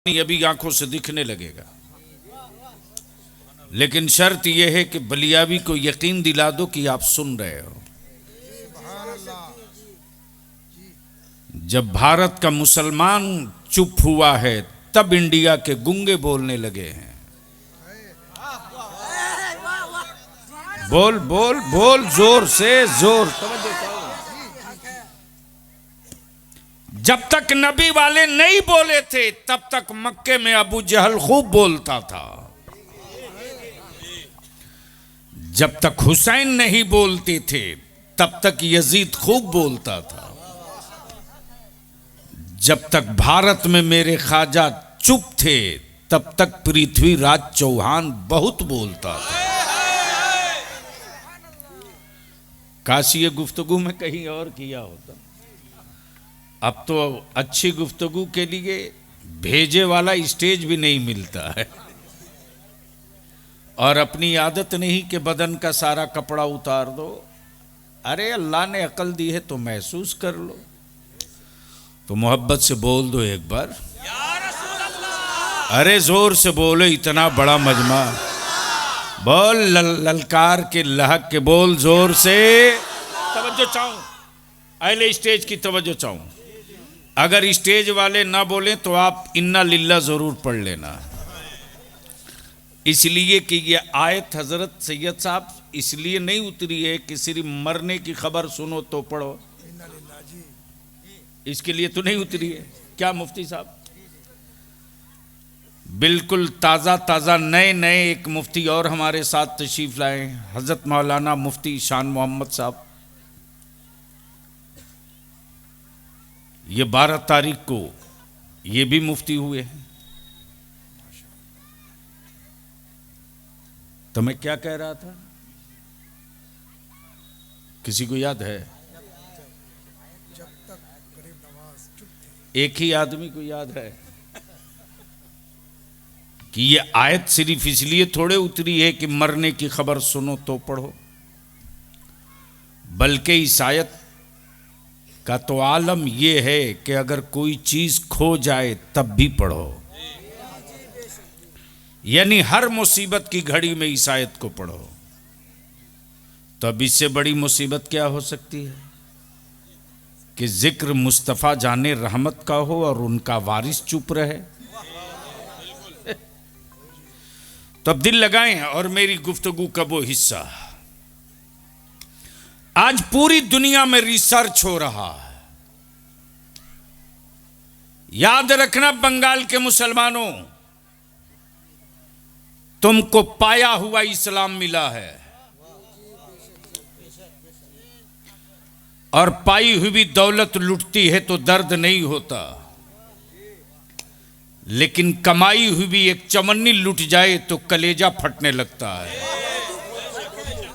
अभी आंखों से दिखने लगेगा, लेकिन शर्त यह है कि बलियावी को यकीन दिला दो कि आप सुन रहे हो। जब भारत का मुसलमान चुप हुआ है तब इंडिया के गूंगे बोलने लगे हैं। बोल बोल बोल जोर से जोर। जब तक नबी वाले नहीं बोले थे तब तक मक्के में अबू जहल खूब बोलता था। जब तक हुसैन नहीं बोलते थे तब तक यजीद खूब बोलता था। जब तक भारत में मेरे ख्वाजा चुप थे तब तक पृथ्वीराज चौहान बहुत बोलता था। काश ये गुफ्तगू में कहीं और किया होता। अब तो अच्छी गुफ्तगू के लिए भेजे वाला स्टेज भी नहीं मिलता है, और अपनी आदत नहीं कि बदन का सारा कपड़ा उतार दो। अरे अल्लाह ने अकल दी है तो महसूस कर लो, तो मोहब्बत से बोल दो एक बार। अरे जोर से बोलो, इतना बड़ा मजमा। बोल ललकार के लहक के बोल जोर से। तवज्जो चाहूं, अहले स्टेज की तवज्जो चाहूं। अगर स्टेज वाले ना बोलें तो आप इन्ना लिल्ला जरूर पढ़ लेना, इसलिए कि ये आयत हजरत सैयद साहब इसलिए नहीं उतरी है कि सिर्फ मरने की खबर सुनो तो पढ़ो, इसके लिए तो नहीं उतरी है। क्या मुफ्ती साहब, बिल्कुल ताज़ा ताज़ा नए नए एक मुफ्ती और हमारे साथ तशरीफ लाए, हजरत मौलाना मुफ्ती शान मोहम्मद साहब। ये 12 तारीख को ये भी मुफ्ती हुए हैं। तो मैं क्या कह रहा था, किसी को याद है? एक ही आदमी को याद है कि ये आयत सिर्फ इसलिए थोड़े उतरी है कि मरने की खबर सुनो तो पढ़ो, बल्कि इस आयत का तो आलम ये है कि अगर कोई चीज खो जाए तब भी पढ़ो। यानी हर मुसीबत की घड़ी में इस आयत को पढ़ो। तो अब इससे बड़ी मुसीबत क्या हो सकती है कि जिक्र मुस्तफ़ा जाने रहमत का हो और उनका वारिस चुप रहे। तो अब दिल लगाएं और मेरी गुफ्तगू का वो हिस्सा। आज पूरी दुनिया में रिसर्च हो रहा है। याद रखना बंगाल के मुसलमानों, तुमको पाया हुआ इस्लाम मिला है, और पाई हुई दौलत लुटती है तो दर्द नहीं होता, लेकिन कमाई हुई एक चमन्नी लुट जाए तो कलेजा फटने लगता है।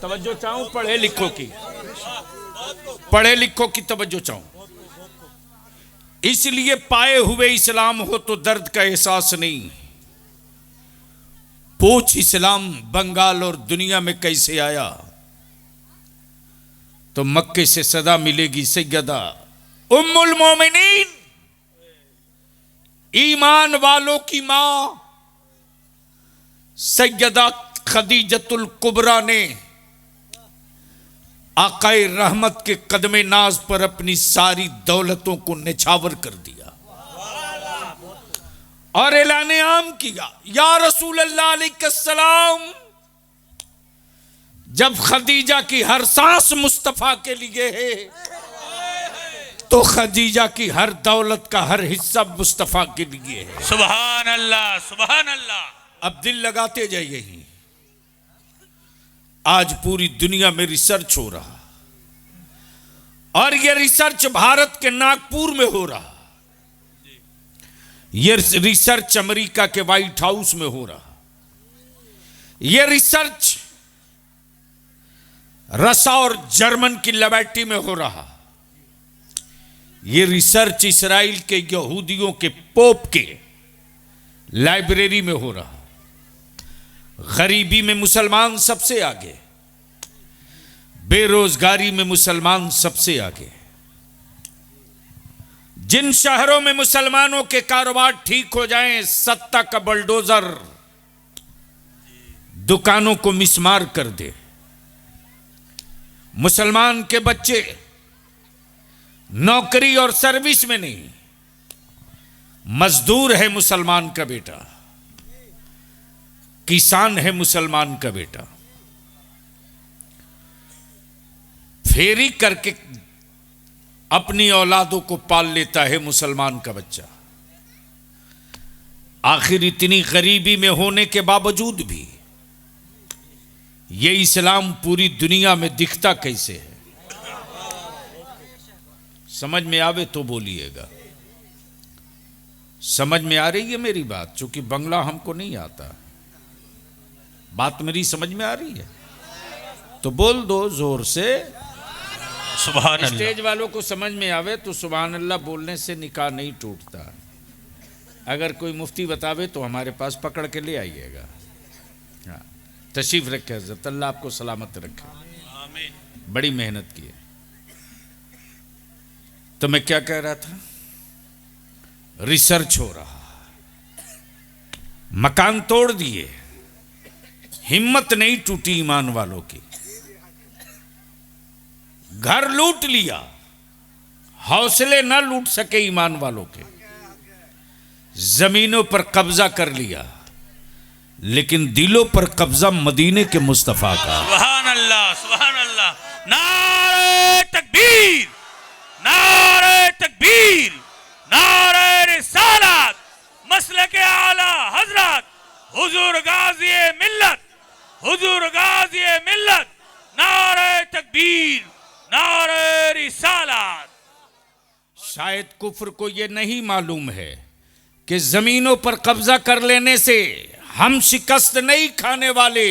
तवज्जो चाहूं पढ़े लिखो की, पढ़े लिखो की तवज्जो चाहूं। इसलिए पाए हुए इस्लाम हो तो दर्द का एहसास नहीं। पूछ इस्लाम बंगाल और दुनिया में कैसे आया, तो मक्के से सदा मिलेगी सैयदा उम्मुल मोमिनीन, ईमान वालों की मां सैयदा खदीजतुल कुबरा ने आकाए रहमत के कदमे नाज पर अपनी सारी दौलतों को निछावर कर दिया और ऐलाने आम किया, या रसूल अल्लाह अलैहिस्सलाम। जब खदीजा की हर सांस मुस्तफा के लिए है तो खदीजा की हर दौलत का हर हिस्सा मुस्तफा के लिए है। सुभान अल्लाह, सुभान अल्लाह। अब दिल लगाते जाइए। आज पूरी दुनिया में रिसर्च हो रहा, और यह रिसर्च भारत के नागपुर में हो रहा, यह रिसर्च अमेरिका के व्हाइट हाउस में हो रहा, यह रिसर्च रसा और जर्मन की लेबोरेटरी में हो रहा, यह रिसर्च इस्राइल के यहूदियों के पोप के लाइब्रेरी में हो रहा। गरीबी में मुसलमान सबसे आगे, बेरोजगारी में मुसलमान सबसे आगे, जिन शहरों में मुसलमानों के कारोबार ठीक हो जाएं, सत्ता का बलडोजर दुकानों को मिसमार कर दे। मुसलमान के बच्चे नौकरी और सर्विस में नहीं, मजदूर है मुसलमान का बेटा, किसान है मुसलमान का बेटा, फेरी करके अपनी औलादों को पाल लेता है मुसलमान का बच्चा। आखिर इतनी गरीबी में होने के बावजूद भी ये इस्लाम पूरी दुनिया में दिखता कैसे है? समझ में आवे तो बोलिएगा। समझ में आ रही है मेरी बात? चूंकि बंगला हमको नहीं आता, बात मेरी समझ में आ रही है तो बोल दो जोर से सुभान अल्लाह। स्टेज वालों को समझ में आवे तो सुभान अल्लाह बोलने से निकाह नहीं टूटता। अगर कोई मुफ्ती बतावे तो हमारे पास पकड़ के ले आइएगा। हाँ, तशरीफ रखे हज़रत, अल्लाह आपको सलामत रखे। आमीन। बड़ी मेहनत की है। तो मैं क्या कह रहा था? रिसर्च हो रहा, मकान तोड़ दिए, हिम्मत नहीं टूटी ईमान वालों की, घर लूट लिया, हौसले न लूट सके ईमान वालों के, जमीनों पर कब्जा कर लिया, लेकिन दिलों पर कब्जा मदीने के मुस्तफा का। सुभान अल्लाह, सुभान अल्लाह। नारे तकबीर, नारे तकबीर, नारे रिसालत, मसलके आला हजरत हुजूर गाजी मिल्लत, हुजूर गाजी मिल्लत, नारे तकबीर, नारे रिसालत। शायद कुफ्र को यह नहीं मालूम है कि जमीनों पर कब्जा कर लेने से हम शिकस्त नहीं खाने वाले,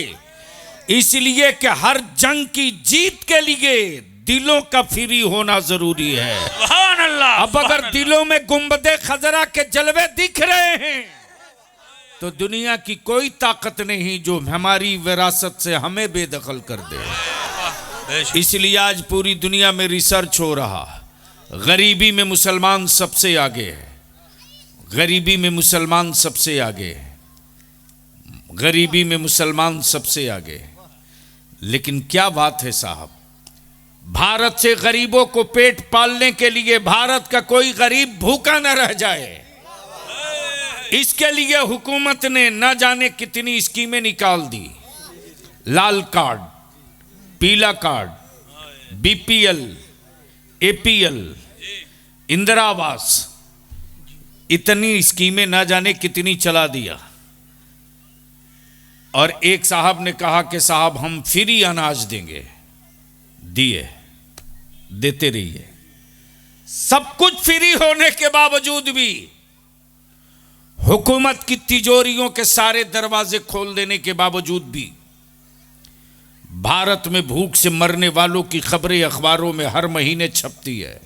इसलिए कि हर जंग की जीत के लिए दिलों का फ्री होना जरूरी है। सुभान अल्लाह। अब अगर दिलों में गुंबदे खजरा के जलवे दिख रहे हैं तो दुनिया की कोई ताकत नहीं जो हमारी विरासत से हमें बेदखल कर दे। इसलिए आज पूरी दुनिया में रिसर्च हो रहा, गरीबी में मुसलमान सबसे आगे है, गरीबी में मुसलमान सबसे आगे है, गरीबी में मुसलमान सबसे आगे है। लेकिन क्या बात है साहब, भारत से गरीबों को पेट पालने के लिए भारत का कोई गरीब भूखा न रह जाए, इसके लिए हुकूमत ने न जाने कितनी स्कीमें निकाल दी। लाल कार्ड, पीला कार्ड, बीपीएल, एपीएल, इंदिरा आवास, इतनी स्कीमें न जाने कितनी चला दिया। और एक साहब ने कहा कि साहब हम फ्री अनाज देंगे, दिए, देते रहिए। सब कुछ फ्री होने के बावजूद भी हुकूमत की तिजोरियों के सारे दरवाजे खोल देने के बावजूद भी भारत में भूख से मरने वालों की खबरें अखबारों में हर महीने छपती है,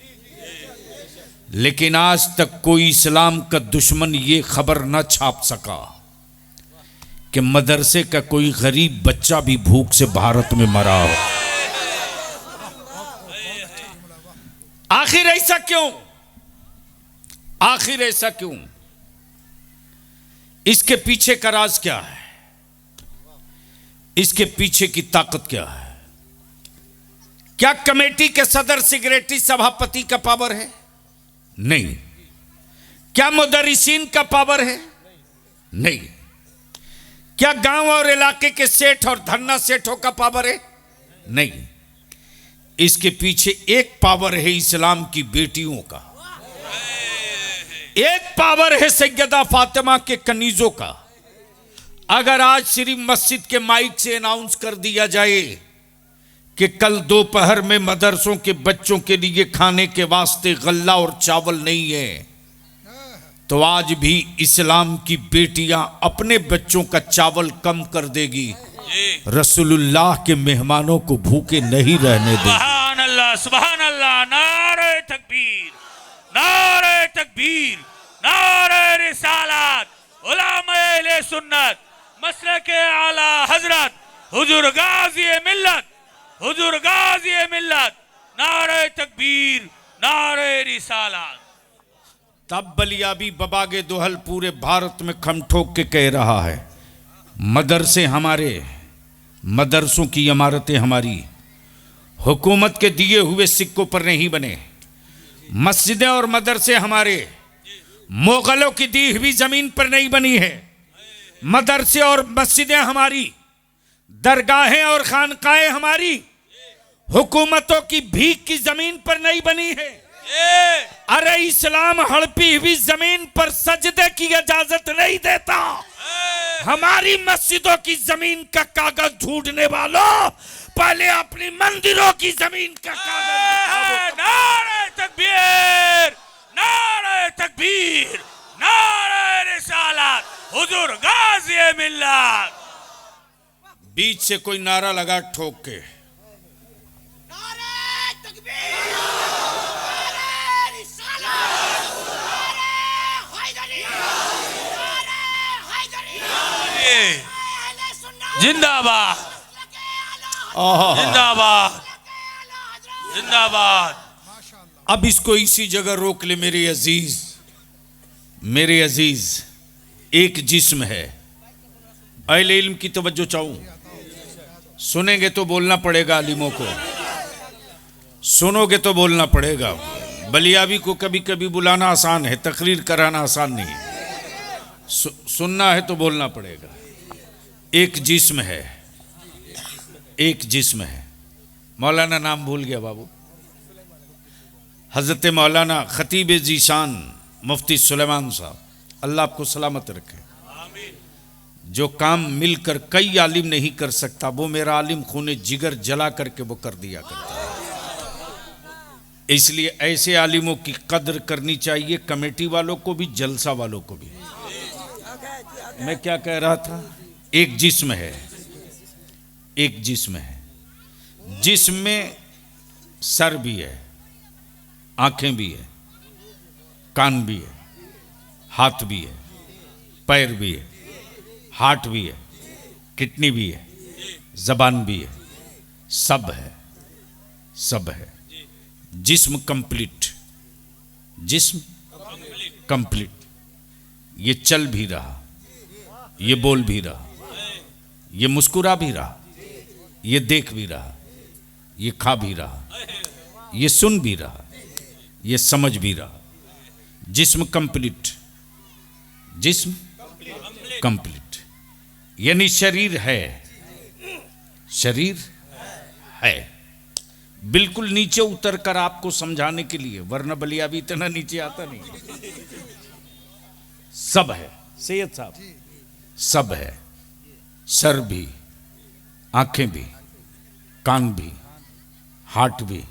लेकिन आज तक कोई इस्लाम का दुश्मन ये खबर न छाप सका कि मदरसे का कोई गरीब बच्चा भी भूख से भारत में मरा हो। आखिर ऐसा क्यों? आखिर ऐसा क्यों? इसके पीछे का राज क्या है? इसके पीछे की ताकत क्या है? क्या कमेटी के सदर सिगरेटी सभापति का पावर है? नहीं। क्या मुदर्रिसीन का पावर है? नहीं। क्या गांव और इलाके के सेठ और धन्ना सेठों का पावर है? नहीं। इसके पीछे एक पावर है इस्लाम की बेटियों का, एक पावर है सैयदा फातिमा के कनीजों का। अगर आज सिर्फ मस्जिद के माइक से अनाउंस कर दिया जाए कि कल दोपहर में मदरसों के बच्चों के लिए खाने के वास्ते गल्ला और चावल नहीं है, तो आज भी इस्लाम की बेटियां अपने बच्चों का चावल कम कर देगी, रसूलुल्लाह के मेहमानों को भूखे नहीं रहने देगी। सुभान अल्लाह, सुभान अल्लाह। नारे तकबीर, नारे तकबीर, नारे रिसालत, उलमाए अहले सुन्नत, मसलके आला हजरत हुजूर गाजी मिल्लत, हुजूर गाजी मिल्लत, नारे तकबीर, नारे रिसालत। तब बलियाबी बबागे दोहल पूरे भारत में खम ठोक के कह रहा है, मदरसे हमारे, मदरसों की इमारतें हमारी, हुकूमत के दिए हुए सिक्कों पर नहीं बने। मस्जिदें और मदरसे हमारे, मुगलों की दी हुई जमीन पर नहीं बनी है। मदरसे और मस्जिदें हमारी, दरगाहें और खानकाहें हमारी, हुकूमतों की भीख की जमीन पर नहीं बनी है। अरे इस्लाम हड़पी हुई जमीन पर सजदे की इजाजत नहीं देता। हमारी मस्जिदों की जमीन का कागज ढूंढने वालों, पहले अपनी मंदिरों की जमीन का कागज। नारे तकबीर, नारे तकबीर, नारे रिसालत, हुजूर गाज़ी मिल्लत। बीच से कोई नारा लगा ठोक के, नारे तकबीर, नारे रिसालत, नारे हैदरी, नारे हैदरी, अहले सुन्नत जिंदाबाद, आहा। जिंदाबाद, जिंदाबाद। अब इसको इसी जगह रोक ले मेरे अजीज, मेरे अजीज। एक जिस्म है। अहले इल्म की तवज्जो चाहूं, सुनेंगे तो बोलना पड़ेगा, आलिमों को सुनोगे तो बोलना पड़ेगा। बलियाबी को कभी कभी बुलाना आसान है, तकरीर कराना आसान नहीं है। सुनना है तो बोलना पड़ेगा। एक जिस्म है, एक जिस्म है। मौलाना नाम भूल गया बाबू, हजरत मौलाना खतीब जीशान मुफ्ती सुलेमान साहब, अल्लाह आपको सलामत रखे। जो काम मिलकर कई आलिम नहीं कर सकता, वो मेरा आलिम खूने जिगर जला करके वो कर दिया करता है। इसलिए ऐसे आलिमों की कदर करनी चाहिए, कमेटी वालों को भी, जलसा वालों को भी। मैं क्या कह रहा था? एक जिस्म है, एक जिस्म है। जिस्म में सर भी है, आंखें भी है, कान भी है, हाथ भी है, पैर भी है, हार्ट भी है, किडनी भी है, जबान भी है, सब है, सब है। जिस्म कंप्लीट, जिस्म कंप्लीट। ये चल भी रहा, ये बोल भी रहा, ये मुस्कुरा भी रहा, ये देख भी रहा, ये खा भी रहा, ये सुन भी रहा, ये समझ भी रहा। जिस्म कंप्लीट, जिस्म कंप्लीट। यानी शरीर है, शरीर है। बिल्कुल नीचे उतर कर आपको समझाने के लिए, वरना बलियाबी इतना नीचे आता नहीं। सब है सैयद साहब, सब है। सर भी, आंखें भी, कान भी, हाथ भी,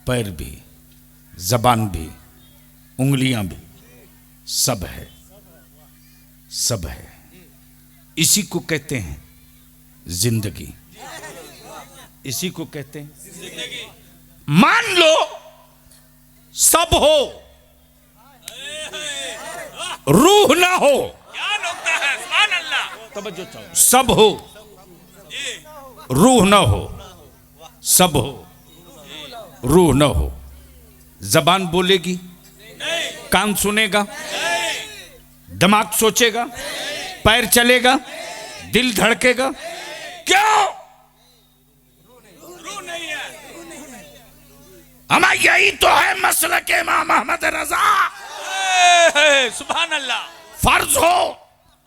पैर भी, जबान भी, उंगलियां भी, सब है, सब है। इसी को कहते हैं जिंदगी, इसी को कहते हैं। मान लो सब हो, रूह ना हो। क्या नुक्ता है, सुभान अल्लाह। तवज्जो चाहो। सब हो, रूह ना हो, सब हो, रूह ना हो। जबान बोलेगी, कान सुनेगा, दिमाग सोचेगा, पैर चलेगा, दिल धड़केगा। क्यों? रूह नहीं है। हमारा यही तो है मसलक इमाम अहमद रजा। सुभान अल्लाह। फर्ज हो,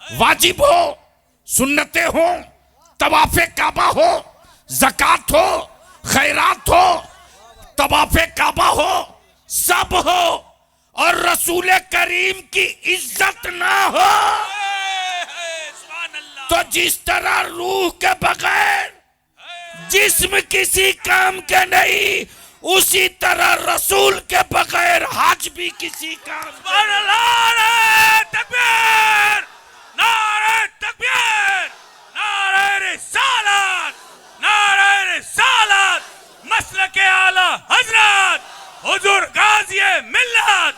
वाजिब हो, सुन्नतें हो, तवाफे काबा हो, ज़कात हो, खैरात हो, तवाफे काबा हो, सब हो, और रसूल करीम की इज्जत ना हो, तो जिस तरह रूह के बगैर जिस्म किसी काम के नहीं, उसी तरह रसूल के बगैर हज भी किसी काम का नहीं। नारे तकबीर, नारे तकबीर, नारे रिसालत, नारे रिसालत, मसलक आला हजरत हुजूर गाज़ी मिल्लत,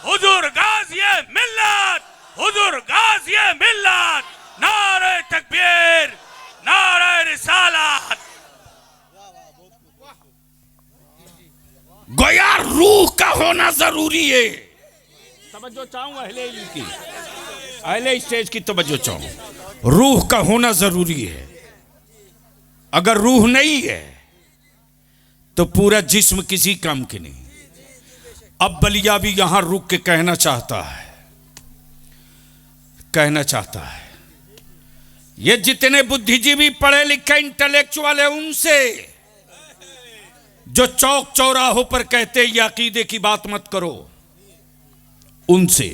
हुजूर गाज़ी मिल्लत, हुजूर गाज़ी मिल्लत। नारे तकबीर, नारे रिसालत। गोया रूह का होना जरूरी है। तवज्जो चाहूं अहले इल्म की, अहले स्टेज की तवज्जो चाहूं। रूह का होना जरूरी है। अगर रूह नहीं है तो पूरा जिस्म किसी काम के नहीं। अब बलिया भी यहां रुक के कहना चाहता है, ये जितने बुद्धिजीवी पढ़े लिखे इंटेलेक्चुअल है, उनसे जो चौक चौराहों पर कहते ये अकीदे की बात मत करो, उनसे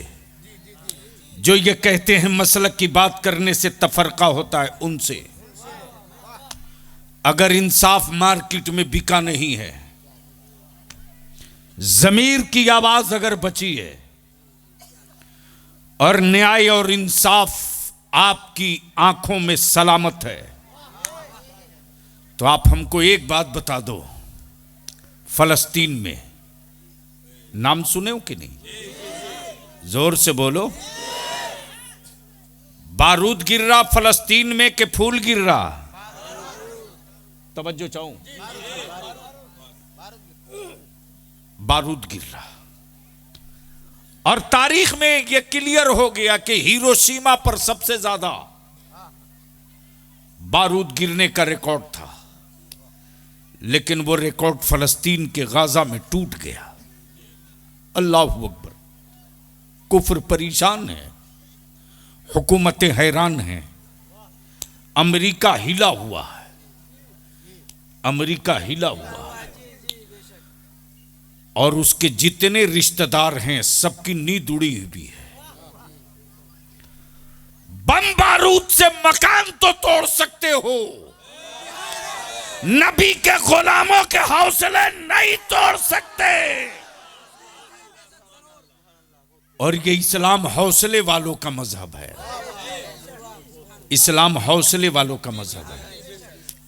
जो ये कहते हैं मसलक की बात करने से तफरका होता है, उनसे। अगर इंसाफ मार्केट में बिका नहीं है, जमीर की आवाज अगर बची है और न्याय और इंसाफ आपकी आंखों में सलामत है, तो आप हमको एक बात बता दो। फलस्तीन में नाम सुने हो कि नहीं? जोर से बोलो। बारूद गिर रहा फलस्तीन में कि फूल गिर रहा? तवज्जो चाहूं। बारूद गिर रहा। और तारीख में यह क्लियर हो गया कि हिरोशिमा पर सबसे ज्यादा बारूद गिरने का रिकॉर्ड था, लेकिन वो रिकॉर्ड फलस्तीन के गाजा में टूट गया। अल्लाह अकबर। कुफ्र परेशान है, हुकूमतें हैरान हैं, अमेरिका हिला हुआ है, अमेरिका हिला हुआ है, और उसके जितने रिश्तेदार हैं सबकी नींद उड़ी हुई है। बम बारूद से मकान तो तोड़ सकते हो, नबी के गुलामों के हौसले नहीं तोड़ सकते। और ये इस्लाम हौसले वालों का मजहब है, इस्लाम हौसले वालों का मजहब है।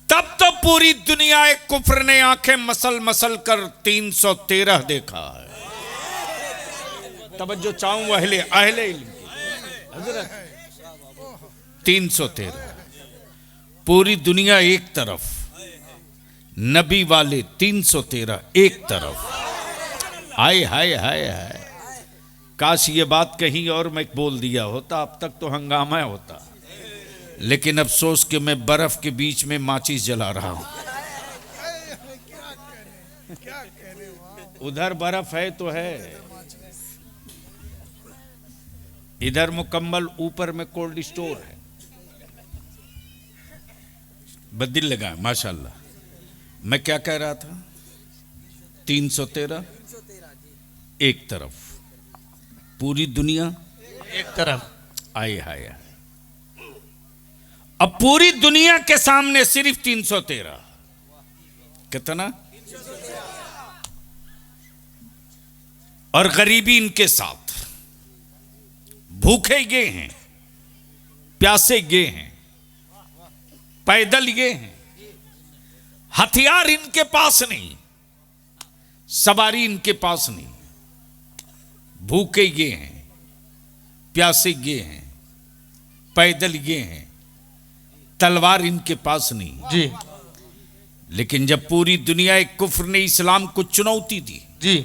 तब तो पूरी दुनिया एक कुफ्र ने आंखें मसल मसल कर 313 देखा है। तवज्जो चाहूं अहले इल्म की। हजरत 313, पूरी दुनिया एक तरफ, नबी वाले 313 एक तरफ। हाय हाय हाय हाय, काश ये बात कहीं और मैं बोल दिया होता, अब तक तो हंगामा होता। लेकिन अफसोस कि मैं बर्फ के बीच में माचिस जला रहा हूं। उधर बर्फ है तो है, इधर मुकम्मल ऊपर में कोल्ड स्टोर है। बदिल लगा माशाल्लाह। मैं क्या कह रहा था? 313 एक तरफ, पूरी दुनिया एक तरफ। आए हाय। अब पूरी दुनिया के सामने सिर्फ 313। कितना? और गरीबी इनके साथ, भूखे ये हैं, प्यासे ये हैं, पैदल ये हैं, हथियार इनके पास नहीं, सवारी इनके पास नहीं, भूखे ये हैं, प्यासे ये हैं, पैदल ये हैं, तलवार इनके पास नहीं जी। लेकिन जब पूरी दुनिया एक कुफ्र ने इस्लाम को चुनौती दी जी,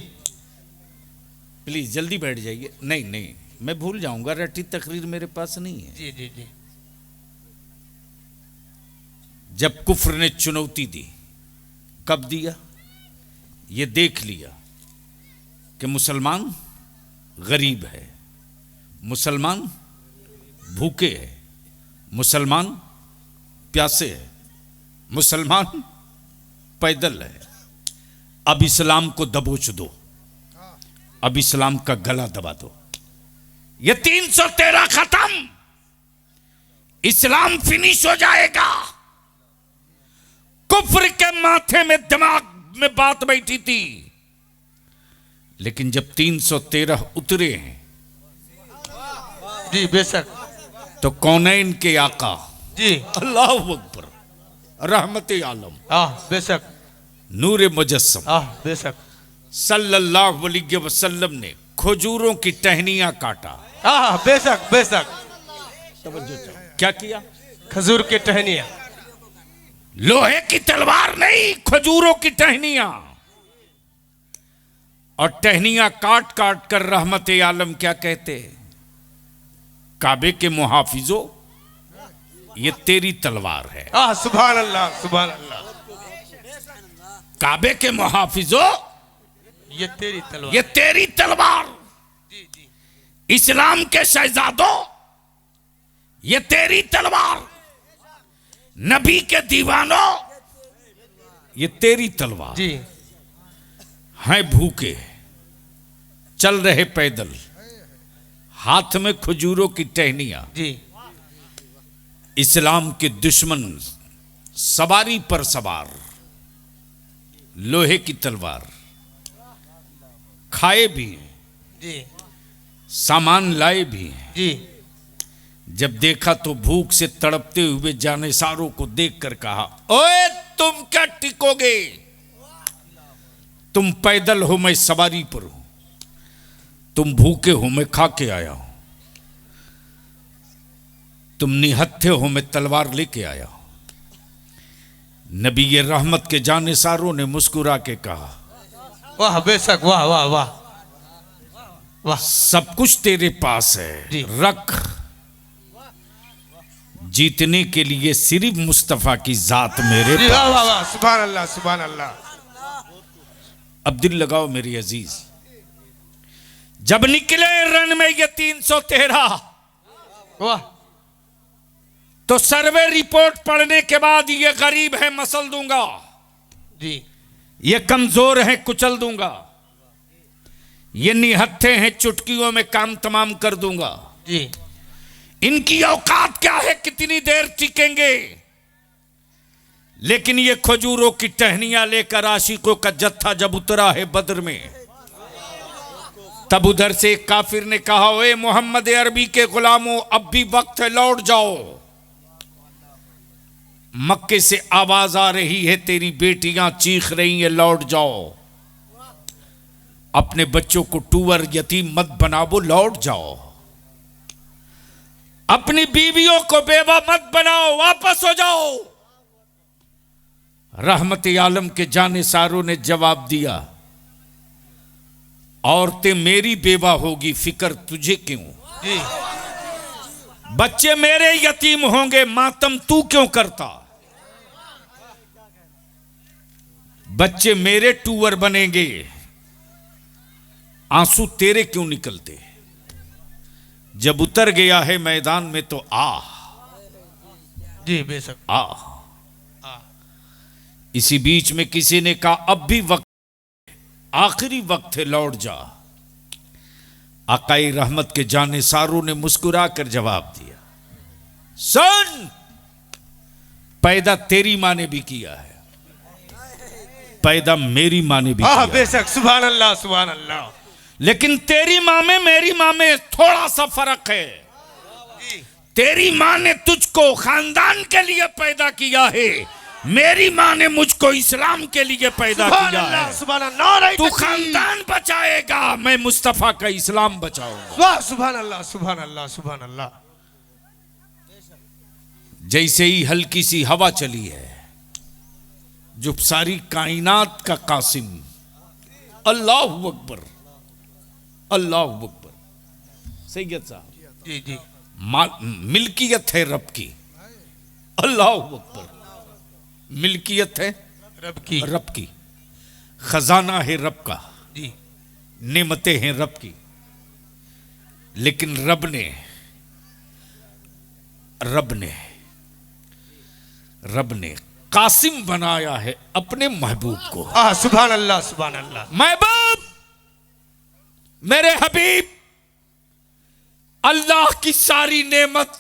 प्लीज जल्दी बैठ जाइए। नहीं नहीं, मैं भूल जाऊंगा, रट्टी तकरीर मेरे पास नहीं है। जी जी जी। जब कुफ्र ने चुनौती दी, कब दिया? ये देख लिया कि मुसलमान गरीब है, मुसलमान भूखे है, मुसलमान प्यासे है, मुसलमान पैदल है। अब इस्लाम को दबोच दो, अब इस्लाम का गला दबा दो। ये 313 खत्म, इस्लाम फिनिश हो जाएगा। कुफ्र के माथे में दिमाग में बात बैठी थी, लेकिन जब 313 उतरे हैं जी बेशक, तो कौनैन के आका जी अल्लाह अकबर, रहमत आलम, बेशक, नूर मुजस्सम बेशक सल्लल्लाहु अलैहि वसल्लम ने खजूरों की टहनियां काटा। बेशक बेशक। क्या किया? खजूर की टहनियां, लोहे की तलवार नहीं, खजूरों की टहनियां। और टहनियां काट काट कर रहमत आलम क्या कहते हैं, काबे के मुहाफिजो ये तेरी तलवार है। सुभान अल्लाह, सुभान अल्लाह। काबे के मुहाफिजो ये तेरी तलवार, ये तेरी तलवार। जी जी। इस्लाम के शहजादों ये तेरी तलवार। नबी के दीवानों ये तेरी तलवार। जी हैं भूखे, चल रहे पैदल, हाथ में खजूरों की टहनियां। जी। इस्लाम के दुश्मन सवारी पर सवार, लोहे की तलवार, खाए भी हैं, जी सामान लाए भी हैं। जी। जब देखा तो भूख से तड़पते हुए जानेसारों को देखकर कहा, ओए तुम क्या टिकोगे, तुम पैदल हो मैं सवारी पर हूं, तुम भूखे हो मैं खा के आया हूं, तुम निहत्थे हो मैं तलवार लेके आया हूं। नबी ये रहमत के जानेसारों ने मुस्कुरा के कहा, वाह बेशक, वाह वाह वाह वाह। सब कुछ तेरे पास है, जी। रख। जीतने के लिए सिर्फ मुस्तफा की जात मेरे जी, पास। वाह वाह वाह, सुभान अल्लाह, सुभान अल्लाह। अब दिल लगाओ मेरी अजीज, जब निकले रण में ये 313, वाह। तो सर्वे रिपोर्ट पढ़ने के बाद ये गरीब है मसल दूंगा, जी ये कमजोर है कुचल दूंगा, ये निहत्थे हैं चुटकियों में काम तमाम कर दूंगा। जी। इनकी औकात क्या है, कितनी देर टिकेंगे। लेकिन ये खजूरों की टहनियां लेकर आशिकों का जत्था जब उतरा है बद्र में, तब उधर से एक काफिर ने कहा, ओए मोहम्मद अरबी के गुलामों, अब भी वक्त है, लौट जाओ। मक्के से आवाज आ रही है, तेरी बेटियां चीख रही हैं, लौट जाओ। अपने बच्चों को टूवर यतीम मत बनाओ, लौट जाओ। अपनी बीवियों को बेवा मत बनाओ, वापस हो जाओ। रहमत आलम के जानेसारों ने जवाब दिया, औरतें मेरी बेवा होगी, फिक्र तुझे क्यों। जी। बच्चे मेरे यतीम होंगे, मातम तू क्यों करता। बच्चे मेरे टूवर बनेंगे, आंसू तेरे क्यों निकलते। जब उतर गया है मैदान में तो आ। जी बेशक। आ। इसी बीच में किसी ने कहा, अब भी वक्त, आखिरी वक्त है, लौट जा। आकाई रहमत के जानेसारों ने मुस्कुरा कर जवाब दिया, सुन, पैदा तेरी माँ ने भी किया है, पैदा मेरी माँ ने भी किया है। बेशक, सुभान अल्लाह, सुभान अल्लाह। लेकिन तेरी माँ में मेरी माँ में थोड़ा सा फर्क है। तेरी माँ ने तुझको खानदान के लिए पैदा किया है, मेरी माँ ने मुझको इस्लाम के लिए पैदा किया है। सुभान अल्लाह। तू खानदान बचाएगा, मैं मुस्तफा का इस्लाम बचाऊंगा। वाह, सुभान अल्लाह, सुभान अल्लाह, सुभान अल्लाह। जैसे ही हल्की सी हवा चली है, जो सारी कायनात का कासिम, अल्लाह अकबर, अल्लाह अकबर। सैयद साहब, जी जी। मिल्कियत है रब की, अल्लाह अकबर। मिल्कियत है रब की, रब की, खजाना है रब का, जी। नेमतें हैं रब की। लेकिन रब ने कासिम बनाया है अपने महबूब को। सुभान अल्लाह, सुभान अल्लाह। महबूब, मेरे हबीब, अल्लाह की सारी नेमत,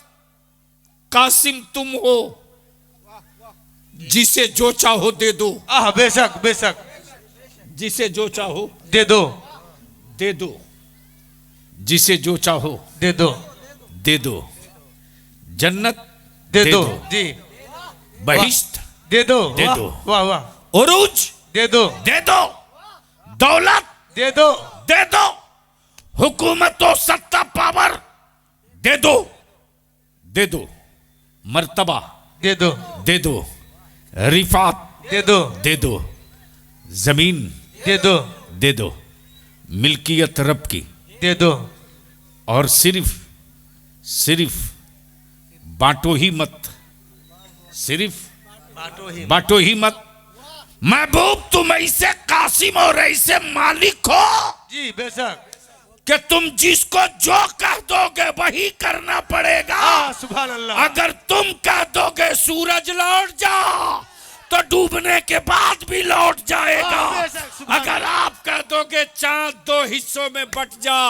कासिम तुम हो, जिसे जो चाहो दे दो। बेशक बेशक, जिसे जो चाहो दे दो, दे दो, जिसे जो चाहो दे दो, दे दो। जन्नत दे दो, जी। बहिश्त दे दो, दे वाह, दो। वाह वाह। उरूज दे दो, दे दो, दौलत दे दो, दे दो, हुकूमत और सत्ता पावर दे दो, दे दो, मर्तबा दे दो, दे दो, रिफात दे दो, दे दो, जमीन दे दो, दे दो, मिल्कियत रब की, दे दो। और सिर्फ बांटो ही मत, सिर्फ बांटो ही मत। महबूब तुम ऐसे कासिम और ऐसे मालिक हो जी बेशक। कि तुम जिसको जो कह दोगे वही करना पड़ेगा। सुभान अल्लाह। अगर तुम कह दोगे सूरज लौट जा तो डूबने के बाद भी लौट जाएगा। अगर आप कह दोगे चांद दो हिस्सों में बट जा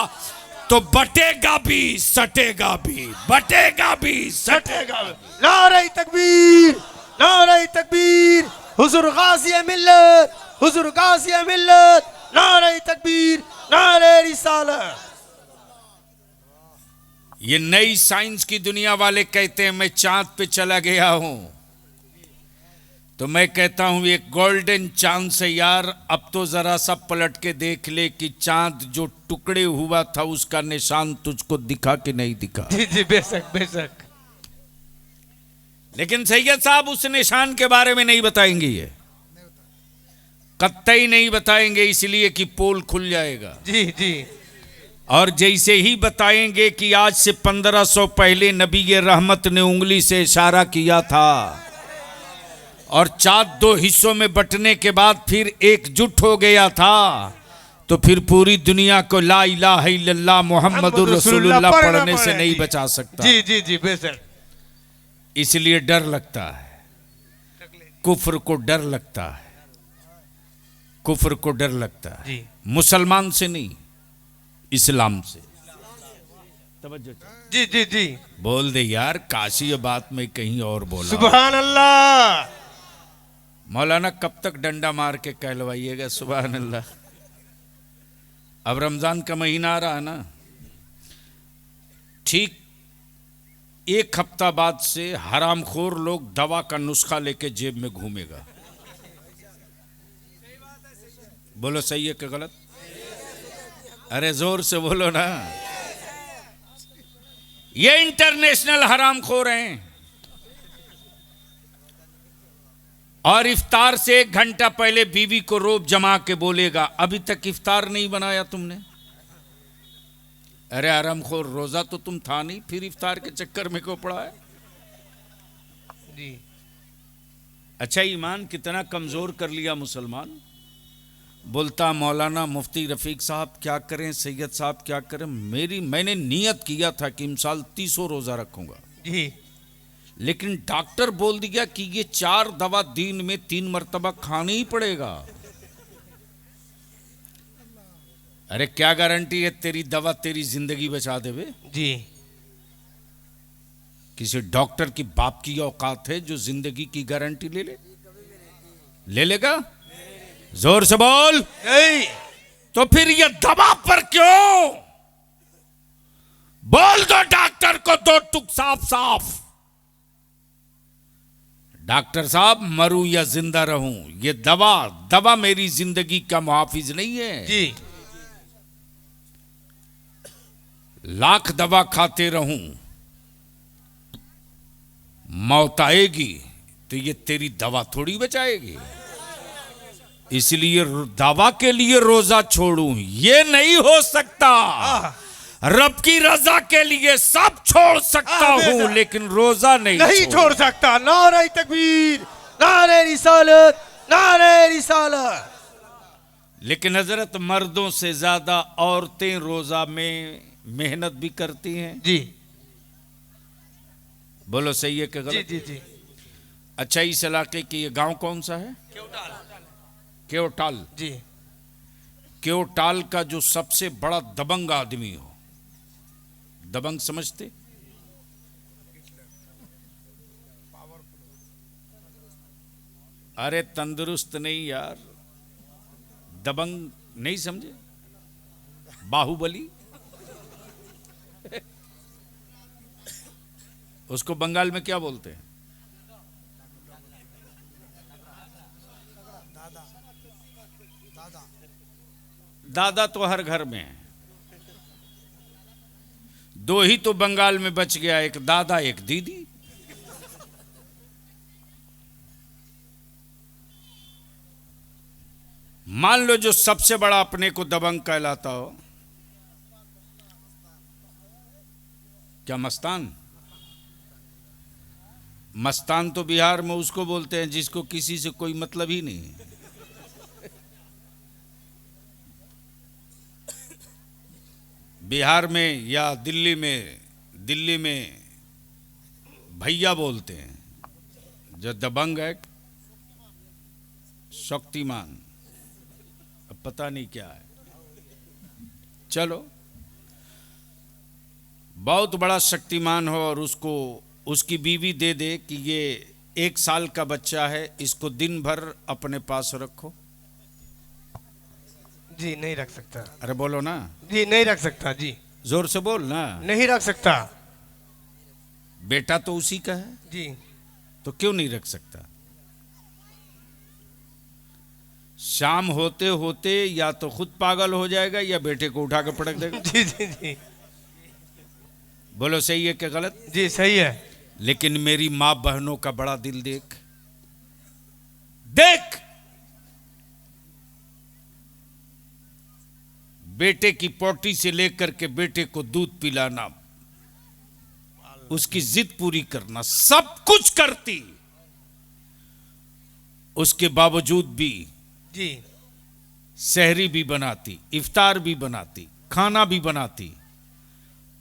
तो बटेगा भी सटेगा भी, बटेगा भी सटेगा भी। नारे तकबीर, नारे तकबीर, हुजूर गाज़ी मिल्लत, हुजूर गाज़ी मिल्लत, नारे तकबीर, नारे रिसालत। ये नई साइंस की दुनिया वाले कहते हैं मैं चांद पे चला गया हूं, तो मैं कहता हूं ये गोल्डन चांद से यार अब तो जरा सा पलट के देख ले कि चांद जो टुकड़े हुआ था उसका निशान तुझको दिखा कि नहीं दिखा। जी जी बेशक बेशक। लेकिन सैयद साहब उस निशान के बारे में नहीं बताएंगे, ये कतई नहीं बताएंगे, इसलिए कि पोल खुल जाएगा। जी जी। और जैसे ही बताएंगे कि आज से 1500 पहले नबी रहमत ने उंगली से इशारा किया था और चांद दो हिस्सों में बंटने के बाद फिर एकजुट हो गया था, तो फिर पूरी दुनिया को ला इलाहा इल्लल्लाह मुहम्मदुर रसूलुल्लाह पढ़ने से नहीं बचा सकता। जी जी जी बेशक। इसलिए डर लगता है, कुफ्र को डर लगता है, कुफ्र को डर लगता है। जी। मुसलमान से नहीं, इस्लाम से। जी जी जी। बोल दे यार, काशी ये बात में कहीं और बोला। सुभान अल्लाह। मौलाना कब तक डंडा मार के कहलवाइएगा सुभान अल्लाह। अब रमजान का महीना आ रहा है ना, ठीक एक हफ्ता बाद से हरामखोर लोग दवा का नुस्खा लेके जेब में घूमेगा। बोलो सही है कि गलत? अरे जोर से बोलो ना। ये इंटरनेशनल हरामखोर हैं और इफ्तार से 1 घंटा पहले बीवी को रोब जमा के बोलेगा अभी तक इफ्तार नहीं बनाया तुमने। अरे हरामखोर, रोजा तो तुम था नहीं, फिर इफ्तार के चक्कर में क्यों पड़ा है? जी। अच्छा, ईमान कितना कमजोर कर लिया मुसलमान। बोलता मौलाना मुफ्ती रफीक साहब क्या करें, सैयद साहब क्या करें, मैंने नियत किया था कि इमसाल 300 रोजा रखूंगा, जी। लेकिन डॉक्टर बोल दिया कि ये 4 दवा दिन में 3 मरतबा खाना ही पड़ेगा। अरे क्या गारंटी है तेरी दवा तेरी जिंदगी बचा देवे? जी। किसी डॉक्टर की बाप की औकात है जो जिंदगी की गारंटी ले लेगा? जोर से बोल। नहीं। तो फिर ये दवा पर क्यों? बोल दो डॉक्टर को 2 टुक साफ साफ, डॉक्टर साहब मरूं या जिंदा रहूं, ये दवा मेरी जिंदगी का मुहाफिज नहीं है। जी। लाख दवा खाते रहूं, मौत आएगी तो ये तेरी दवा थोड़ी बचाएगी। इसलिए दवा के लिए रोजा छोड़ूं ये नहीं हो सकता। रब की रजा के लिए सब छोड़ सकता हूं, लेकिन रोजा नहीं छोड़ सकता। नारे तकबीर, नारे रिसालत, नारे रिसालत। लेकिन हजरत मर्दों से ज्यादा औरतें रोजा में मेहनत भी करती हैं। जी। बोलो सही है कि गलत? जी जी जी। अच्छा, इस इलाके की ये गांव कौन सा है? केवटाल। जी। केवटाल का जो सबसे बड़ा दबंग आदमी हो, दबंग समझते? अरे तंदुरुस्त नहीं यार, दबंग नहीं समझे? बाहुबली उसको बंगाल में क्या बोलते हैं? दादा तो हर घर में है, 2 ही तो बंगाल में बच गया, एक दादा एक दीदी। मान लो जो सबसे बड़ा अपने को दबंग कहलाता हो, क्या मस्तान? मस्तान तो बिहार में उसको बोलते हैं जिसको किसी से कोई मतलब ही नहीं। बिहार में या दिल्ली में भैया बोलते हैं, जो दबंग है शक्तिमान, अब पता नहीं क्या है। चलो, बहुत बड़ा शक्तिमान हो और उसको उसकी बीवी दे दे कि ये 1 साल का बच्चा है, इसको दिन भर अपने पास रखो। जी नहीं रख सकता। अरे बोलो ना, जी नहीं रख सकता। जी जोर से बोल ना। नहीं रख सकता। बेटा तो उसी का है, जी तो क्यों नहीं रख सकता? शाम होते होते या तो खुद पागल हो जाएगा या बेटे को उठा के पटक देगा। जी जी जी बोलो सही है कि गलत? जी सही है। लेकिन मेरी मां बहनों का बड़ा दिल देख देख, बेटे की पोटी से लेकर के बेटे को दूध पिलाना, उसकी जिद पूरी करना, सब कुछ करती, उसके बावजूद भी जी सहरी भी बनाती, इफ्तार भी बनाती, खाना भी बनाती,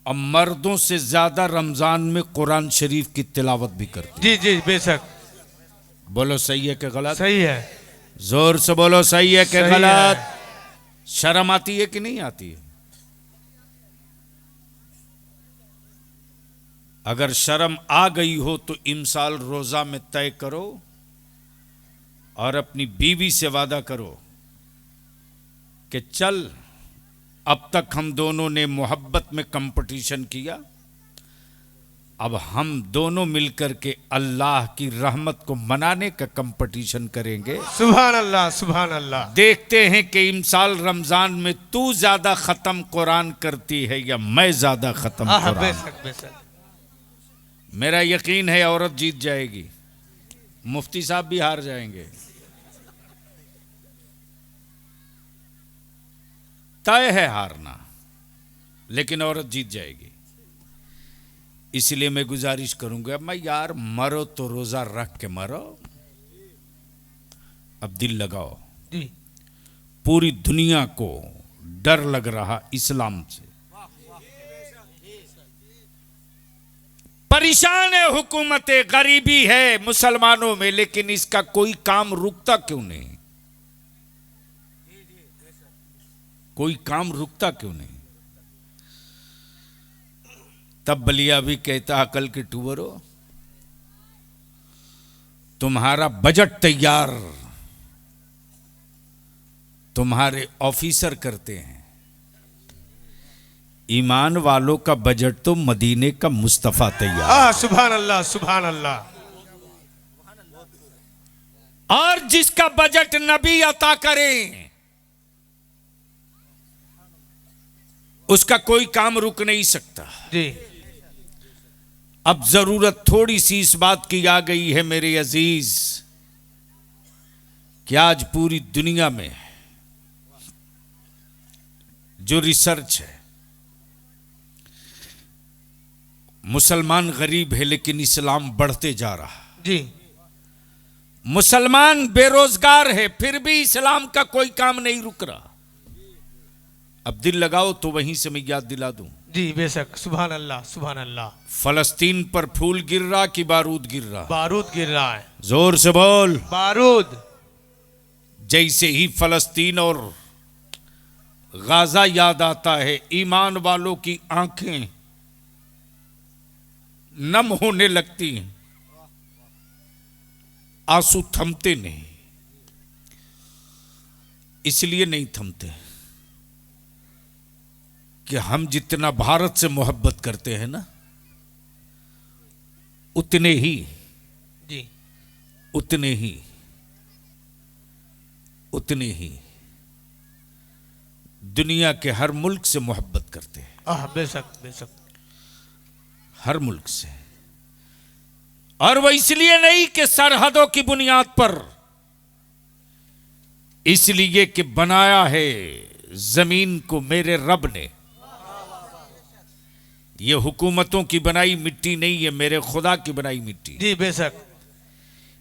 और मर्दों से ज्यादा रमजान में कुरान शरीफ की तिलावत भी करती। जी जी बेशक। बोलो सही है कि गलत? सही है। जोर से बोलो सही है कि सही गलत? है। शर्म आती है कि नहीं आती है? अगर शर्म आ गई हो तो इमसाल रोजा में तय करो और अपनी बीवी से वादा करो कि चल, अब तक हम दोनों ने मोहब्बत में कंपटीशन किया, अब हम दोनों मिलकर के अल्लाह की रहमत को मनाने का कंपटीशन करेंगे। सुभान अल्लाह सुभान अल्लाह। देखते हैं कि इमसाल रमजान में तू ज्यादा खत्म कुरान करती है या मैं ज्यादा खत्म कुरान। बेशक बेशक। मेरा यकीन है औरत जीत जाएगी, मुफ्ती साहब भी हार जाएंगे, तय है हारना, लेकिन औरत जीत जाएगी। इसलिए मैं गुजारिश करूंगा, मैं यार मरो तो रोजा रख के मरो। अब दिल लगाओ। जी पूरी दुनिया को डर लग रहा इस्लाम से, परेशान है हुकूमत, गरीबी है मुसलमानों में, लेकिन इसका कोई काम रुकता क्यों नहीं? कोई काम रुकता क्यों नहीं? तब बलिया भी कहता अकल के टूबरो, तुम्हारा बजट तैयार तुम्हारे ऑफिसर करते हैं, ईमान वालों का बजट तो मदीने का मुस्तफा तैयार। सुभान अल्लाह सुभान अल्लाह। और जिसका बजट नबी अता करें उसका कोई काम रुक नहीं सकता। जी अब जरूरत थोड़ी सी इस बात की आ गई है मेरे अजीज कि आज पूरी दुनिया में जो रिसर्च है, मुसलमान गरीब है लेकिन इस्लाम बढ़ते जा रहा। जी मुसलमान बेरोजगार है फिर भी इस्लाम का कोई काम नहीं रुक रहा। अब दिल लगाओ तो वहीं से मैं याद दिला दूं। जी बेशक। सुभान अल्लाह सुभान अल्लाह। फलस्तीन पर फूल गिर रहा कि बारूद गिर रहा? बारूद गिर रहा है। जोर से बोल। बारूद। जैसे ही फलस्तीन और गाजा याद आता है, ईमान वालों की आंखें नम होने लगती हैं, आंसू थमते नहीं। इसलिए नहीं थमते कि हम जितना भारत से मोहब्बत करते हैं ना, उतने ही दुनिया के हर मुल्क से मोहब्बत करते हैं। बेशक बेशक। हर मुल्क से। और वो इसलिए नहीं कि सरहदों की बुनियाद पर इसलिए कि बनाया है जमीन को मेरे रब ने। ये हुकूमतों की बनाई मिट्टी नहीं है, मेरे खुदा की बनाई मिट्टी। जी बेशक।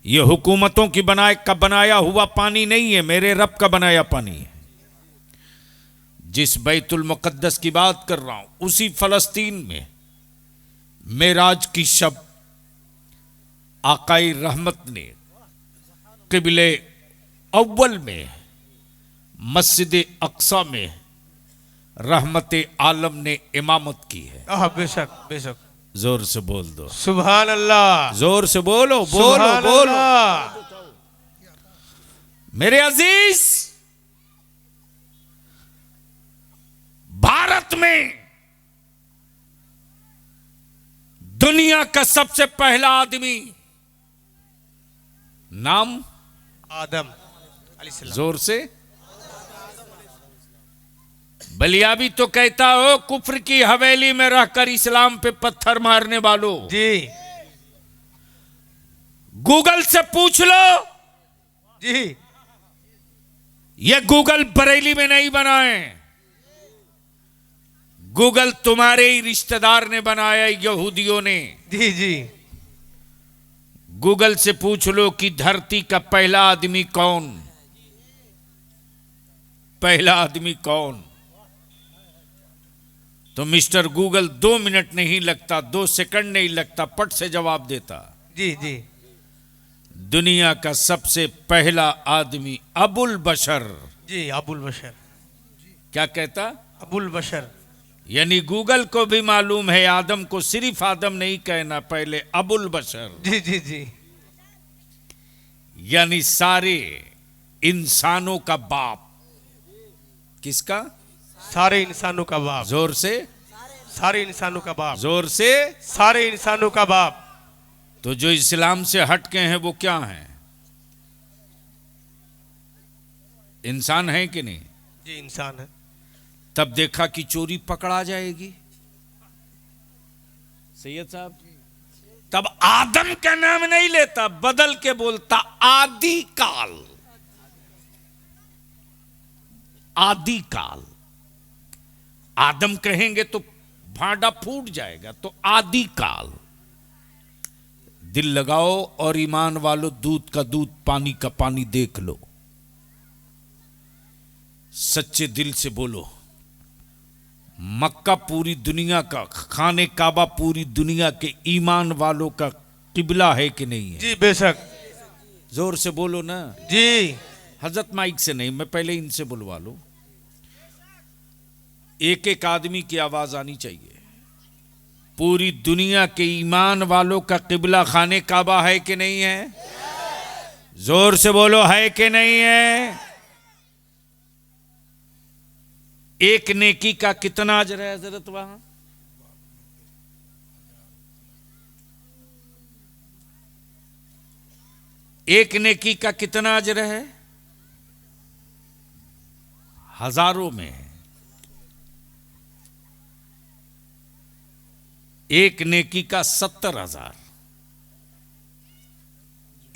ये हुकूमतों की बनाया हुआ पानी नहीं है, मेरे रब का बनाया पानी है। जिस बैतुल मुक़द्दस की बात कर रहा हूं, उसी फलस्तीन में मेराज की शब आकाई रहमत ने क़िबले अव्वल में मस्जिद अक्सा में रहमत आलम ने इमामत की है। बेशक बेशक। जोर से बोल दो सुभान अल्लाह। जोर से बोलो बोलो सुभान बोलो। अल्लाह। मेरे अजीज, भारत में दुनिया का सबसे पहला आदमी नाम आदम अलैहिस्सलाम। जोर से। बलियाबी तो कहता हो कुफ्र की हवेली में रहकर इस्लाम पे पत्थर मारने वालों, जी गूगल से पूछ लो। जी ये गूगल बरेली में नहीं बनाए, गूगल तुम्हारे ही रिश्तेदार ने बनाया, यहूदियों ने। जी जी। गूगल से पूछ लो कि धरती का पहला आदमी कौन, पहला आदमी कौन। तो मिस्टर गूगल 2 मिनट नहीं लगता, 2 सेकंड नहीं लगता, पट से जवाब देता। जी जी। दुनिया का सबसे पहला आदमी अबुल बशर। जी अबुल बशर। क्या कहता? अबुल बशर। यानी गूगल को भी मालूम है आदम को सिर्फ आदम नहीं कहना, पहले अबुल बशर। जी जी जी। यानी सारे इंसानों का बाप। किसका? सारे इंसानों का बाप। जोर से। सारे इंसानों का बाप। जोर से। सारे इंसानों का बाप। तो जो इस्लाम से हट के हैं वो क्या हैं? इंसान है कि नहीं? जी इंसान है। तब देखा कि चोरी पकड़ा जाएगी। सैयद साहब, तब आदम का नाम नहीं लेता, बदल के बोलता आदि काल। आदि काल। आदम कहेंगे तो भांडा फूट जाएगा, तो आदि काल। दिल लगाओ और ईमान वालों, दूध का दूध पानी का पानी देख लो। सच्चे दिल से बोलो, मक्का पूरी दुनिया का, खाने काबा पूरी दुनिया के ईमान वालों का किबला है कि नहीं है? जी बेशक। जोर से बोलो ना जी। हजरत माइक से नहीं, मैं पहले इनसे बुलवा लूं। एक एक आदमी की आवाज आनी चाहिए। पूरी दुनिया के ईमान वालों का किबला खाने काबा है कि नहीं है? जोर से बोलो, है कि नहीं है? एक नेकी का कितना अजर है हजरत वहां? एक नेकी का कितना अजर है? हजारों में है। एक नेकी का 70,000।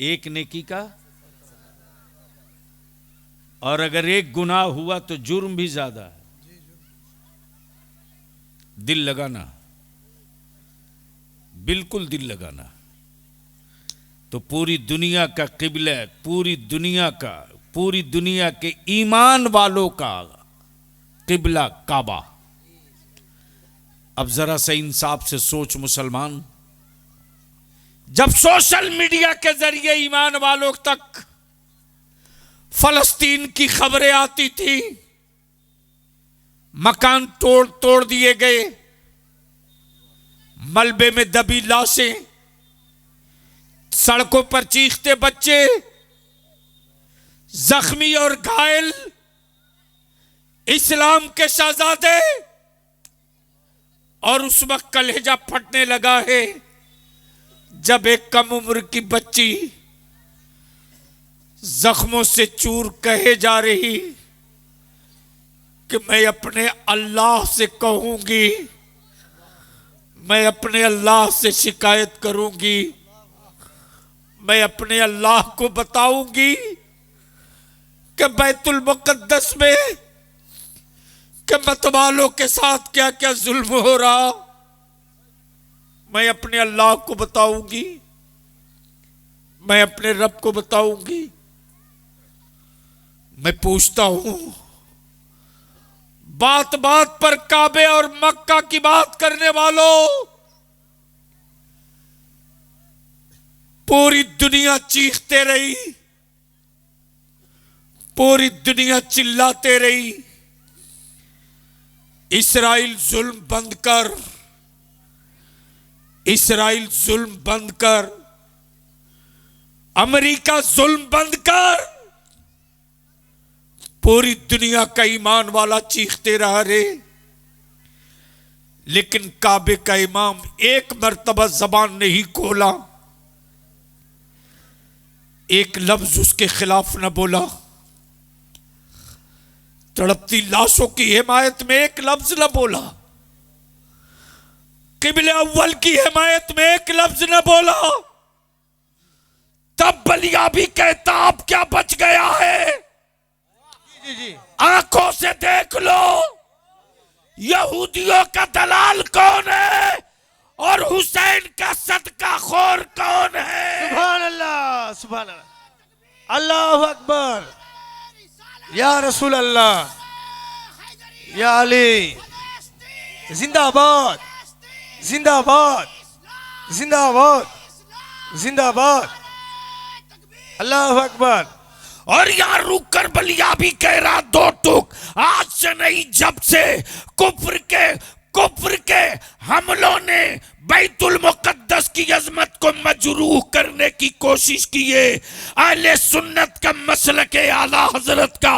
एक नेकी का। और अगर एक गुनाह हुआ तो जुर्म भी ज्यादा है। दिल लगाना, बिल्कुल दिल लगाना। तो पूरी दुनिया का किबला, पूरी दुनिया के ईमान वालों का किबला काबा। अब जरा सा इंसाफ से सोच मुसलमान, जब सोशल मीडिया के जरिए ईमान वालों तक फलस्तीन की खबरें आती थी, मकान तोड़ तोड़ दिए गए, मलबे में दबी लाशें, सड़कों पर चीखते बच्चे, जख्मी और घायल इस्लाम के शहजादे, और उस वक्त कलेजा फटने लगा है जब एक कम उम्र की बच्ची जख्मों से चूर कहे जा रही कि मैं अपने अल्लाह से कहूंगी, मैं अपने अल्लाह से शिकायत करूंगी, मैं अपने अल्लाह को बताऊंगी कि बैतुल मुकद्दस में कि मतवालों के साथ क्या क्या जुल्म हो रहा, मैं अपने अल्लाह को बताऊंगी, मैं अपने रब को बताऊंगी। मैं पूछता हूं, बात बात पर काबे और मक्का की बात करने वालों, पूरी दुनिया चीखते रही, पूरी दुनिया चिल्लाते रही, इस्राइल जुल्म बंद कर, इस्राइल जुल्म बंद कर, अमेरिका जुल्म बंद कर। पूरी दुनिया का ईमान वाला चीखते रहा रे, लेकिन काबे का इमाम एक मर्तबा जबान नहीं खोला, एक लफ्ज उसके खिलाफ न बोला। तड़पती लाशों की हिमायत में एक लफ्ज न बोला, किबले अव्वल की हिमायत में एक लफ्ज न बोला। तब बलिया भी कहता अब क्या बच गया है, जी जी आंखों से देख लो यहूदियों का दलाल कौन है और हुसैन का सदका खोर कौन है। सुभान अल्लाह, सुभान अल्लाह, अल्लाहु अकबर, या रसूल अल्लाह, या अली, जिंदाबाद, जिंदाबाद, जिंदाबाद, जिंदाबाद, अल्लाहु अकबर। और यहां रुक कर बलिया भी कह रहा दो टूक, आज से नहीं जब से कुफ्र के हमलों ने बैतुल मुकद्दस की अजमत को मजरूह करने की कोशिश की है, अहले सुन्नत का मसलक आला हजरत का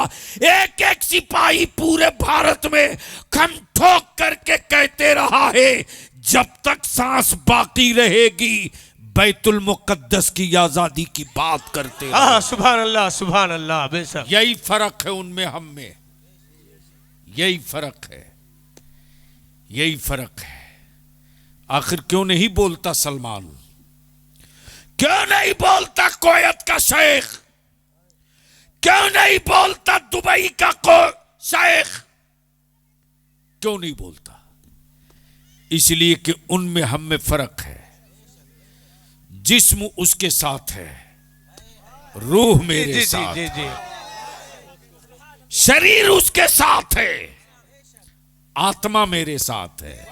एक एक सिपाही पूरे भारत में खम ठोक करके कहते रहा है, जब तक सांस बाकी रहेगी बैतुल मुकद्दस की आजादी की बात करते रहो। हाँ, सुभान अल्लाह, सुभान अल्लाह, बेशक। यही फर्क है उनमें हम में, यही फर्क है, यही फर्क है। आखिर क्यों नहीं बोलता सलमान, क्यों नहीं बोलता कोयत का शेख, क्यों नहीं बोलता दुबई का शेख, क्यों नहीं बोलता? इसलिए कि उनमें हम में फर्क है। जिस्म उसके साथ है, रूह मेरे जी, साथ, जी, जी, शरीर उसके साथ है, आत्मा मेरे साथ है।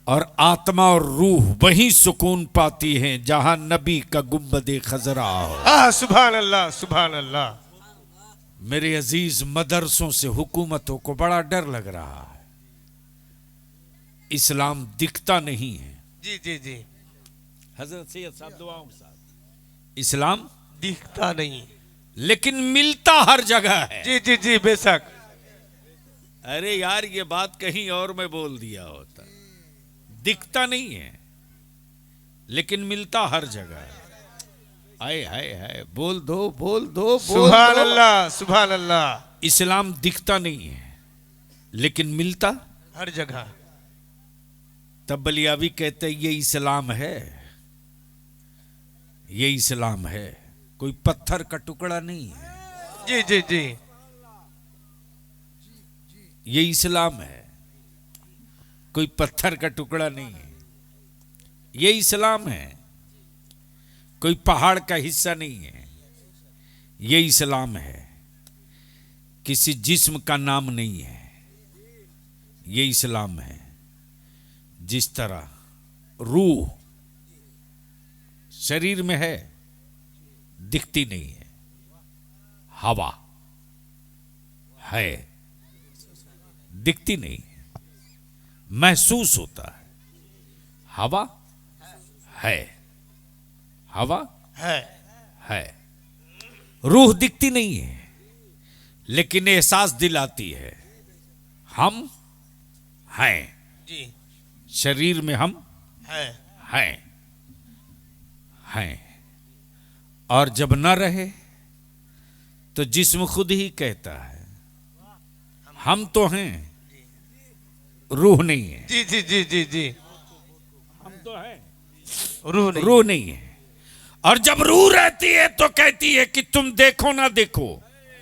और आत्मा और रूह वहीं सुकून पाती हैं जहां नबी का गुंबदे खजरा हो। हाँ, सुभान अल्लाह, सुभान अल्लाह। मेरे अजीज, मदरसों से हुकूमतों को बड़ा डर लग रहा है। इस्लाम दिखता नहीं है। जी जी जी, हजरत सैयद साहब दुआओं के साथ, इस्लाम दिखता नहीं, लेकिन मिलता हर जगह है। जी जी जी, बेशक। अरे यार, ये बात कहीं और में बोल दिया होता। दिखता नहीं है लेकिन मिलता हर जगह है। आए हाय हाय, बोल दो, बोल दो, बोल सुभान दो। अल्लाह, सुभान अल्लाह। इस्लाम दिखता नहीं है लेकिन मिलता हर जगह। तब बलियावी कहते हैं ये इस्लाम है, ये इस्लाम है, कोई पत्थर का टुकड़ा नहीं है। जी जी जी, ये इस्लाम है, कोई पत्थर का टुकड़ा नहीं है। ये इस्लाम है, कोई पहाड़ का हिस्सा नहीं है। ये इस्लाम है, किसी जिस्म का नाम नहीं है। ये इस्लाम है। जिस तरह रूह शरीर में है, दिखती नहीं है, हवा है, दिखती नहीं है, महसूस होता है। हवा है, हवा है। रूह दिखती नहीं है लेकिन एहसास दिलाती है, हम हैं। जी, शरीर में हम है। हैं। और जब न रहे तो जिस्म खुद ही कहता है हम तो हैं, रूह नहीं है। जी जी जी जी जी, हम तो हैं, रूह नहीं। रूह नहीं है। और जब रूह रहती है तो कहती है कि तुम देखो ना देखो,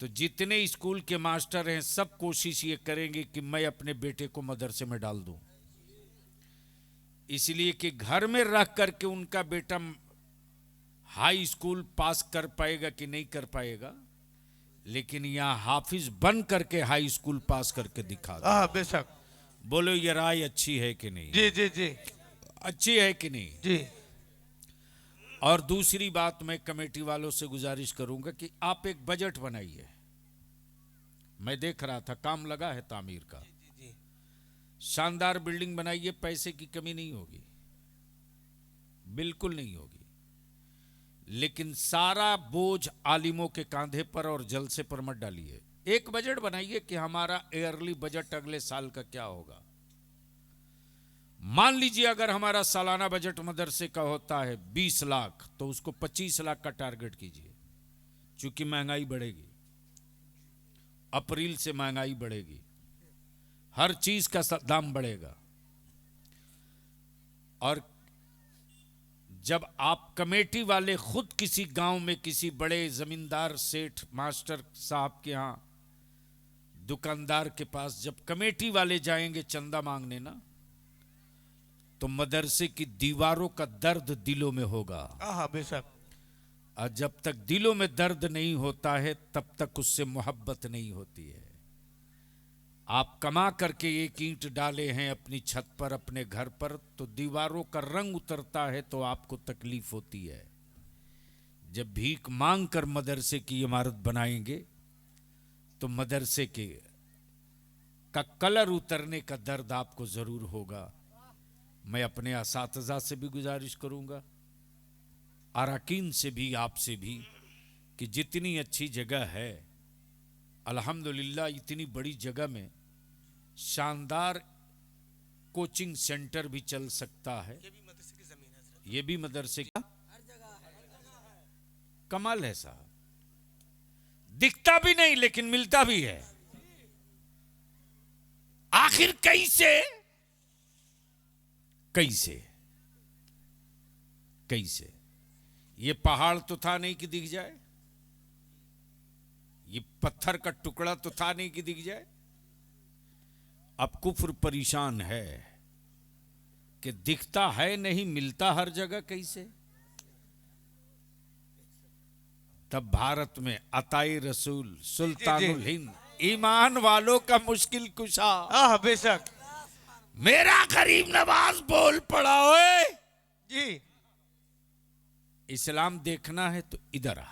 तो जितने स्कूल के मास्टर हैं सब कोशिश ये करेंगे कि मैं अपने बेटे को मदरसे में डाल दूं, इसलिए कि घर में रख करके उनका बेटा हाई स्कूल पास कर पाएगा कि नहीं कर पाएगा, लेकिन यहां हाफिज बन करके हाई स्कूल पास करके दिखा दो। हाँ बेशक। बोलो ये राय अच्छी है कि नहीं? जी जी जी अच्छी है कि नहीं? जी। और दूसरी बात मैं कमेटी वालों से गुजारिश करूंगा कि आप एक बजट बनाइए। मैं देख रहा था काम लगा है तामीर का, शानदार बिल्डिंग बनाइए, पैसे की कमी नहीं होगी, बिल्कुल नहीं होगी, लेकिन सारा बोझ आलिमों के कांधे पर और जलसे पर मत डालिए। एक बजट बनाइए कि हमारा ईयरली बजट अगले साल का क्या होगा। मान लीजिए अगर हमारा सालाना बजट मदरसे का होता है 20 लाख, तो उसको 25 लाख का टारगेट कीजिए, क्योंकि महंगाई बढ़ेगी, अप्रैल से महंगाई बढ़ेगी, हर चीज का दाम बढ़ेगा। और जब आप कमेटी वाले खुद किसी गांव में किसी बड़े जमींदार सेठ मास्टर साहब के यहां दुकानदार के पास जब कमेटी वाले जाएंगे चंदा मांगने ना, तो मदरसे की दीवारों का दर्द दिलों में होगा। हाँ बेशक। और जब तक दिलों में दर्द नहीं होता है तब तक उससे मोहब्बत नहीं होती है। आप कमा करके एक ईंट डाले हैं अपनी छत पर अपने घर पर, तो दीवारों का रंग उतरता है तो आपको तकलीफ होती है। जब भीख मांग कर मदरसे की इमारत बनाएंगे तो मदरसे का कलर उतरने का दर्द आपको जरूर होगा। मैं अपने असातिज़ा से भी गुजारिश करूंगा, अरकान से भी, आपसे भी, कि जितनी अच्छी जगह है अल्हम्दुलिल्लाह, इतनी बड़ी जगह में शानदार कोचिंग सेंटर भी चल सकता है। ये भी मदरसे की कमाल है साहब, दिखता भी नहीं लेकिन मिलता भी है। आखिर कैसे कैसे कैसे? ये पहाड़ तो था नहीं कि दिख जाए, ये पत्थर का टुकड़ा तो था नहीं कि दिख जाए। अब कुफ्र परेशान है कि दिखता है नहीं, मिलता हर जगह कैसे? तब भारत में अताई रसूल सुल्तानुल हिंद ईमान वालों का मुश्किल कुशा, हाँ बेशक, मेरा गरीब नवाज बोल पड़ा ओए। जी। इस्लाम देखना है तो इधर आ,